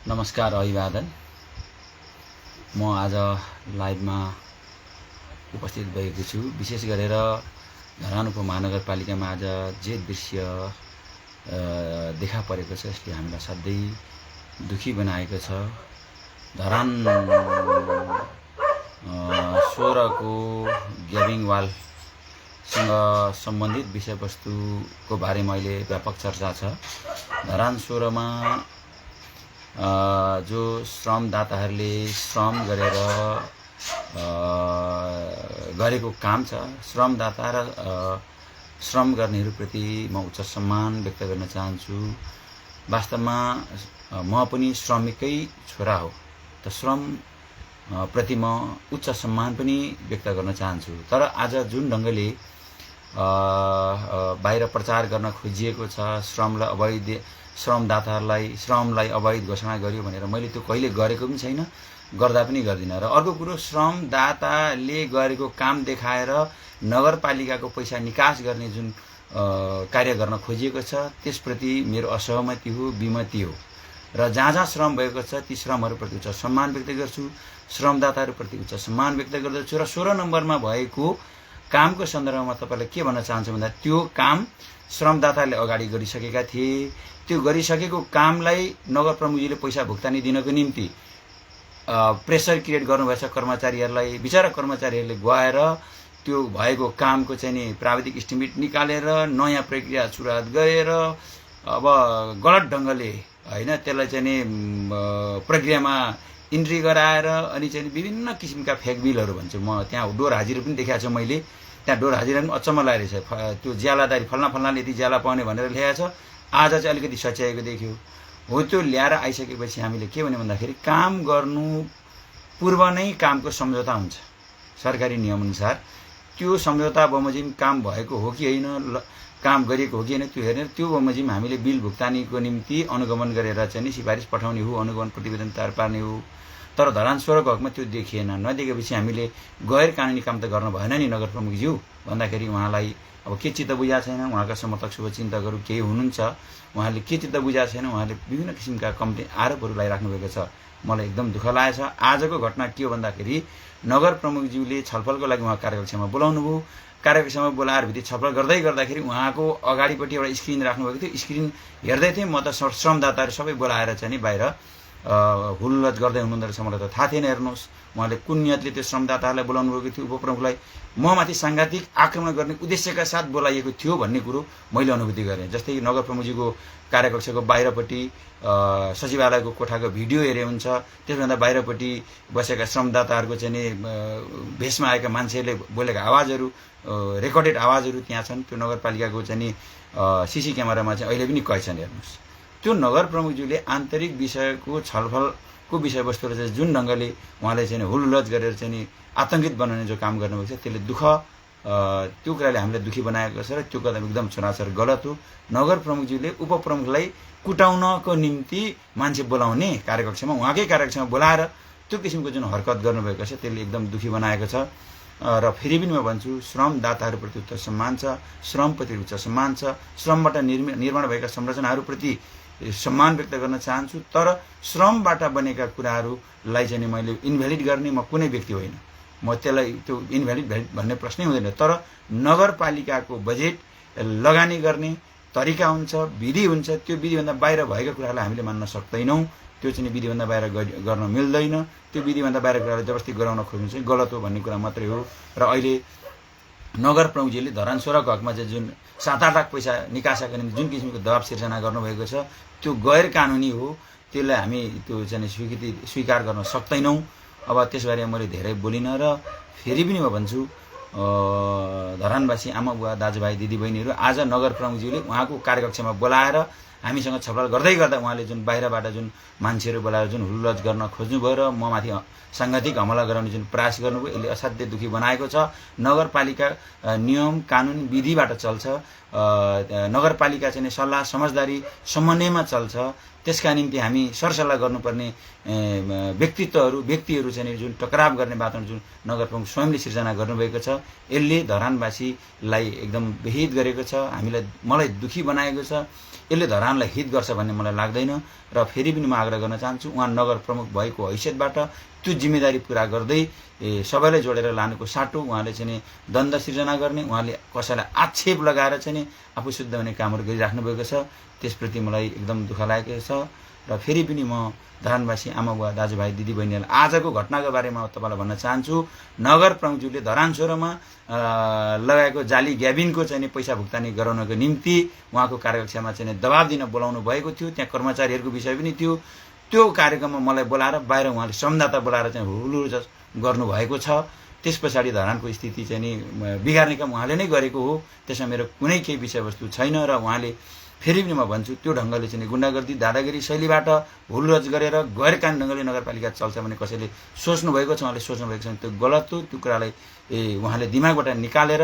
नमस्कार अभिवादन। म आज लाइभमा उपस्थित भएको छु। विशेष गरेर धरान उपमहानगरपालिकामा आज जे दृश्य देखा परेको छ यसले हामीलाई साध्यै दुखी बनाएको छ। धरान 16 को ग्याबिङ वालसँग सम्बन्धित विषयवस्तुको बारेमा अहिले व्यापक चर्चा छ। धरान 16 मा जो श्रमदाताहरूले श्रम गरेर गरेको काम छ, श्रमदाता र श्रम गर्नेहरूप्रति म उच्च सम्मान व्यक्त गर्न चाहन्छु। वास्तवमा म पनि श्रमिकै छोरा हो, त श्रम प्रति म उच्च सम्मान पनि व्यक्त गर्न चाहन्छु। तर आज जुन ढङ्गले बाहिर प्रचार गर्न खोजिएको छ, श्रमलाई अवैध श्रमलाई अवैध घोषणा गर्यो भनेर मैले त्यो कहिले गरेको पनि छैन, गर्दा पनि गर्दिनँ। र अर्को कुरो, श्रमदाताले गरेको काम देखाएर नगरपालिकाको पैसा निकास गर्ने जुन कार्य गर्न खोजिएको छ त्यसप्रति मेरो असहमति हो, विमति हो। र जहाँ श्रम भएको छ ती श्रमहरूप्रति उच्च सम्मान व्यक्त गर्छु, श्रमदाताहरूप्रति उच्च सम्मान व्यक्त गर्दछु। र 16 नम्बरमा भएको कामको सन्दर्भमा तपाईँलाई के भन्न चाहन्छु भन्दा, त्यो काम श्रमदाताले अगाडि गरिसकेका थिए। त्यो गरिसकेको कामलाई नगर प्रमुखजीले पैसा भुक्तानी दिनको निम्ति प्रेसर क्रिएट गर्नुभएछ कर्मचारीहरूलाई। बिचरा कर्मचारीहरूले गएर त्यो भएको कामको चाहिँ नि प्राविधिक इस्टिमेट निकालेर नयाँ प्रक्रिया सुरुवात गरेर अब गलत ढङ्गले हैन त्यसलाई चाहिँ नि प्रक्रियामा इन्ट्री गराएर अनि चाहिँ विभिन्न किसिमका फेक बिलहरू भन्छु म। त्यहाँ डोर हाजिरा पनि देखाएको छु मैले। त्यहाँ डोर हाजिरा पनि अचम्म लागेको छ। त्यो ज्यालादारी फल्नाले यति ज्याला पाउने भनेर ल्याएको छ, आज चाहिँ अलिकति सच्याएको देख्यो हो। त्यो ल्याएर आइसकेपछि हामीले के भन्यो भन्दाखेरि, काम गर्नु पूर्व नै कामको सम्झौता हुन्छ सरकारी नियमअनुसार। त्यो सम्झौता बमोजिम काम भएको हो कि होइन, काम गरिएको हो कि होइन त्यो हेरेर त्यो बमोजिम हामीले बिल भुक्तानीको निम्ति अनुगमन गरेर चाहिँ सिफारिस पठाउने हो, अनुगमन प्रतिवेदन तयार पार्ने हो। तर धरान 16 को हकमा त्यो देखिएन। नदेखेपछि हामीले गैर कानुनी काम त गर्न भएन नि नगर प्रमुखज्यू भन्दाखेरि उहाँलाई अब के चित्त बुझाएको छैन। उहाँका समर्थक शुभचिन्तकहरू केही हुनुहुन्छ, उहाँले के चित्त बुझाएको छैन, उहाँले विभिन्न किसिमका कम्प्लेन आरोपहरू लगाइराख्नु भएको छ। मलाई एकदम दुःख लागेको छ। आजको घटना के हो भन्दाखेरि, नगर प्रमुखज्यूले छलफलको लागि उहाँ कार्यकक्षमा बोलाउनु भयो। कार्यकक्षमा बोलाएर भित्र छलफल गर्दाखेरि उहाँको अगाडिपट्टि एउटा स्क्रिन राख्नुभएको थियो। स्क्रिन हेर्दै थिएँ म त। श्रमदाताहरू सबै बोलाएर चाहिँ नि बाहिर हुलुलज गर्दै हुनुहुँदो रहेछ। मलाई त थाहा थिएन। हेर्नुहोस्, उहाँले कुन नियतले त्यो श्रमदाताहरूलाई बोलाउनु भएको थियो, उपप्रमुखलाई म माथि साङ्घातिक आक्रमण गर्ने उद्देश्यका साथ बोलाइएको थियो भन्ने कुरो मैले अनुभूति गरेँ। जस्तै नगर प्रमुखजीको कार्यकक्षको बाहिरपट्टि सचिवालयको कोठाको भिडियो हेरे हुन्छ, त्यसभन्दा बाहिरपट्टि बसेका श्रमदाताहरूको चाहिँ नि भेषमा आएका मान्छेहरूले बोलेका आवाजहरू, रेकर्डेड आवाजहरू त्यहाँ छन्। त्यो नगरपालिकाको चाहिँ नि सिसी क्यामेरामा चाहिँ अहिले पनि कैद छन्। हेर्नुहोस्, त्यो नगर प्रमुखज्यूले आन्तरिक विषयको छलफलको विषयवस्तुलाई चाहिँ जुन ढङ्गले उहाँले चाहिँ हुलुलज गरेर चाहिँ नि आतंकित बनाउने जो काम गर्नुभएको छ त्यसले त्यो कुराले हामीलाई दुखी बनाएको छ र त्यो कदम एकदम सरासर गलत हो। नगर प्रमुखज्यूले उपप्रमुखलाई कुटाउनको निम्ति मान्छे बोलाउने कार्यकक्षमा, उहाँकै कार्यकक्षमा बोलाएर त्यो किसिमको जुन हरकत गर्नुभएको छ त्यसले एकदम दुखी बनाएको छ। र फेरि पनि म भन्छु, श्रमदाताहरूप्रति उच्च सम्मान छ, श्रमप्रति उच्च सम्मान छ, श्रमबाट निर्माण भएका संरचनाहरूप्रति सम्मान व्यक्त गर्न चाहन्छु। तर श्रमबाट बनेका कुराहरूलाई चाहिँ मैले इन्भ्यालिड गर्ने म कुनै व्यक्ति होइन। म त्यसलाई त्यो इन्भ्यालिड भन्ने प्रश्नै हुँदैन। तर नगरपालिकाको बजेट लगानी गर्ने तरिका हुन्छ, विधि हुन्छ। त्यो विधिभन्दा बाहिर भएका कुराहरूलाई हामीले मान्न सक्दैनौँ। त्यो चाहिँ विधिभन्दा बाहिर गर्न मिल्दैन। त्यो विधिभन्दा बाहिर कुरालाई जबरजस्ती गराउन खोज्नु चाहिँ गलत हो भन्ने कुरा मात्रै हो। र अहिले नगर प्रमुखजीले धरान 16 को हकमा चाहिँ जुन 7-8 लाख पैसा निकासाको निम्ति जुन किसिमको दबाब सिर्जना गर्नुभएको छ त्यो गैर कानुनी हो। त्यसलाई हामी त्यो चाहिँ स्वीकार गर्न सक्दैनौँ। अब त्यसबारे मैले धेरै बोलिनँ। र फेरि पनि म भन्छु, धरानवासी आमा बुवा दाजुभाइ दिदीबहिनीहरू, आज नगर प्रमुखज्यूले उहाँको कार्यकक्षमा बोलाएर हामीसँग छलफल गर्दै गर्दा उहाँले जुन बाहिरबाट जुन मान्छेहरू बोलाएर जुन हुलुलज गर्न खोज्नुभयो र म माथि साङ्घातिक हमला गराउने जुन प्रयास गर्नुभयो यसले असाध्यै दुखी बनाएको छ। नगरपालिका नियम कानुन विधिबाट चल्छ। नगरपालिका चाहिँ सल्लाह समझदारी समन्वयमा चल्छ। त्यसका निम्ति हामी सरसल्लाह गर्नुपर्ने व्यक्तिहरू चाहिँ जुन टकराव गर्ने वातावरण जुन नगर प्रमुख स्वयंले सिर्जना गर्नुभएको छ यसले धरानवासीलाई एकदम विहित गरेको छ। मलाई दुखी बनाएको छ। यसले धरानलाई हित गर्छ भन्ने मलाई लाग्दैन। र फेरि पनि म आग्रह गर्न चाहन्छु, उहाँ नगर प्रमुख भएको हैसियतबाट त्यो जिम्मेदारी पुरा गर्दै सबैलाई जोडेर लानुको साटो उहाँले चाहिँ द्वन्द्व सिर्जना गर्ने, उहाँले कसैलाई आक्षेप लगाएर चाहिँ आफू शुद्ध हुने कामहरू गरिराख्नु भएको छ। त्यसप्रति मलाई एकदम दुःख लागेको छ। र फेरि पनि म धरानवासी आमा बुवा दाजुभाइ दिदीबहिनीहरूलाई आजको घटनाको बारेमा तपाईँलाई भन्न चाहन्छु, नगर प्रमुखज्यूले धरान सोह्रमा लगाएको जाली ग्याबिनको चाहिँ पैसा भुक्तानी गराउनको निम्ति उहाँको कार्यकक्षमा चाहिँ दबाब दिन बोलाउनु भएको थियो। त्यहाँ कर्मचारीहरूको विषय पनि थियो। त्यो कार्यक्रममा मलाई बोलाएर बाहिर उहाँले श्रमदाता बोलाएर चाहिँ हुलुर गर्नुभएको छ। त्यस पछाडि धरानको स्थिति चाहिँ नि बिगार्ने काम उहाँले नै गरेको हो। त्यसमा मेरो कुनै केही विषयवस्तु छैन। र उहाँले फेरि पनि म भन्छु, त्यो ढङ्गले चाहिँ गुन्डागर्दी दादागिरी शैलीबाट हुलरज गरेर गैर कानुनी ढङ्गले नगरपालिका चल्छ भने कसैले सोच्नु भएको छ, उहाँले सोच्नु भएको छ, त्यो गलत हो। त्यो कुरालाई उहाँले दिमागबाट निकालेर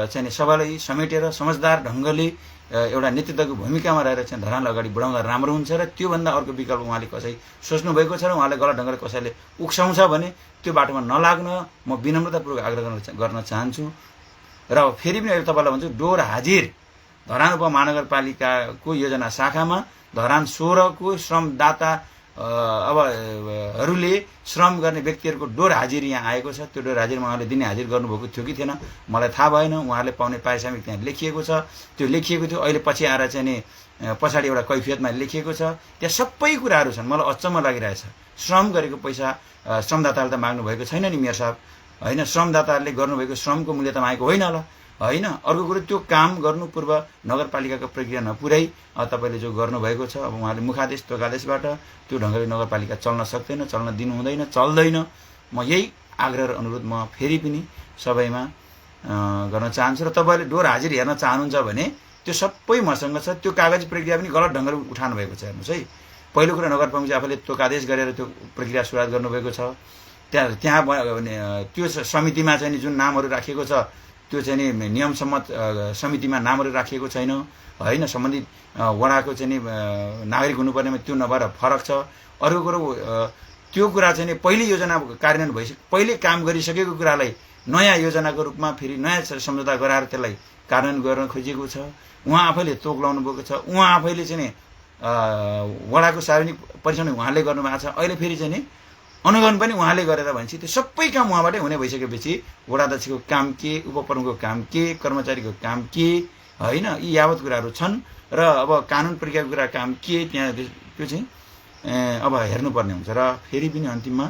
चाहिँ सबैलाई समेटेर समझदार ढङ्गले एउटा नेतृत्वको भूमिकामा रहेर चाहिँ धरानलाई अगाडि बढाउँदा राम्रो हुन्छ। र त्योभन्दा अर्को विकल्प उहाँले कसै सोच्नु भएको छ र उहाँले गलत ढङ्गले कसैले उक्साउँछ भने त्यो बाटोमा नलाग्न म विनम्रतापूर्वक आग्रह गर्न चाहन्छु। र फेरि पनि तपाईँलाई भन्छु, डोर हाजिर धरान उपमहानगरपालिकाको योजना शाखामा धरान 16 को श्रमदाता हरूले श्रम गर्ने व्यक्तिहरूको डोर हाजिर यहाँ आएको छ। त्यो डोर हाजिरमा उहाँले दिने हाजिर गर्नुभएको थियो कि थिएन मलाई थाहा भएन। उहाँहरूले पाउने पारिश्रमिक त्यहाँ लेखिएको छ, त्यो लेखिएको थियो। अहिले पछि आएर चाहिँ नि पछाडि एउटा कैफियतमा लेखिएको छ। त्यहाँ सबै कुराहरू छन्। मलाई अचम्म लागिरहेछ, श्रम गरेको पैसा श्रमदाताले त माग्नु भएको छैन नि मेयर साहब, होइन? श्रमदाताहरूले गर्नुभएको श्रमको मूल्य त मागेको होइन होला, होइन? अर्को कुरो, त्यो काम गर्नु पूर्व नगरपालिकाको प्रक्रिया नपुर्याई तपाईँले जो गर्नुभएको छ, अब उहाँले मुखादेश तोगादेशबाट त्यो ढङ्गले नगरपालिका चल्न सक्दैन, चल्न दिनु हुँदैन, चल्दैन। म यही आग्रह र अनुरोध म फेरि पनि सबैमा गर्न चाहन्छु। र तपाईँले डोर हाजिर हेर्न चाहनुहुन्छ भने त्यो सबै मसँग छ। त्यो कागजी प्रक्रिया पनि गलत ढङ्गले उठाउनु भएको छ। हेर्नुहोस् है, पहिलो कुरा नगरप्रमुखले आफूले तोकादेश गरेर त्यो प्रक्रिया सुरुवात गर्नुभएको छ। त्यहाँ त्यो समितिमा चाहिँ जुन नामहरू राखिएको छ त्यो चाहिँ नि नियम सम्मत समितिमा नामहरू राखिएको छैन, होइन? सम्बन्धित वडाको चाहिँ नि नागरिक हुनुपर्नेमा त्यो नभएर फरक छ। अर्को कुरो, त्यो कुरा चाहिँ नि पहिले योजना कार्यान्वयन भइसक्यो, पहिले काम गरिसकेको कुरालाई नयाँ योजनाको रूपमा फेरि नयाँ सम्झौता गराएर त्यसलाई कार्यान्वयन गर्न खोजिएको छ। उहाँ आफैले तोक लाउनु भएको छ। उहाँ आफैले चाहिँ नि वडाको सार्वजनिक परीक्षण उहाँले गर्नुभएको छ। अहिले फेरि चाहिँ नि अनुगमन पनि उहाँले गरेर भनेपछि त्यो सबै काम उहाँबाटै हुने भइसकेपछि वडाध्यक्षको काम के, उपप्रमुखको काम के, कर्मचारीको काम के, होइन? यी यावत कुराहरू छन्। र अब कानुन प्रक्रियाको कुरा काम के, त्यहाँ त्यो चाहिँ अब हेर्नुपर्ने हुन्छ। र फेरि पनि अन्तिममा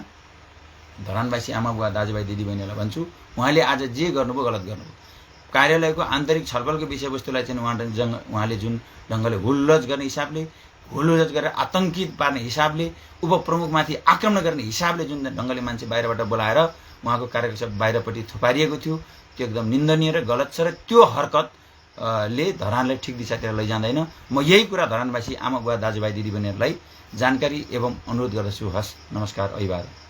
धरानवासी आमा बुवा दाजुभाइ दिदीबहिनीहरूलाई भन्छु, उहाँले आज जे गर्नुभयो गलत गर्नुभयो। कार्यालयको आन्तरिक छलफलको विषयवस्तुलाई चाहिँ उहाँले जुन ढङ्गले हुलरज गर्ने हिसाबले, हुलरज गरेर आतङ्कित पार्ने हिसाबले, उपप्रमुखमाथि आक्रमण गर्ने हिसाबले जुन ढङ्गले मान्छे बाहिरबाट बोलाएर उहाँको कार्यकक्ष बाहिरपट्टि थुपारिएको थियो, त्यो एकदम निन्दनीय र गलत छ। र त्यो हरकतले धरानलाई ठिक दिशातिर लैजाँदैन। म यही कुरा धरानवासी आमा बुवा दाजुभाइ दिदीबहिनीहरूलाई जानकारी एवं अनुरोध गर्दछु। हस्, नमस्कार, अभिवादन।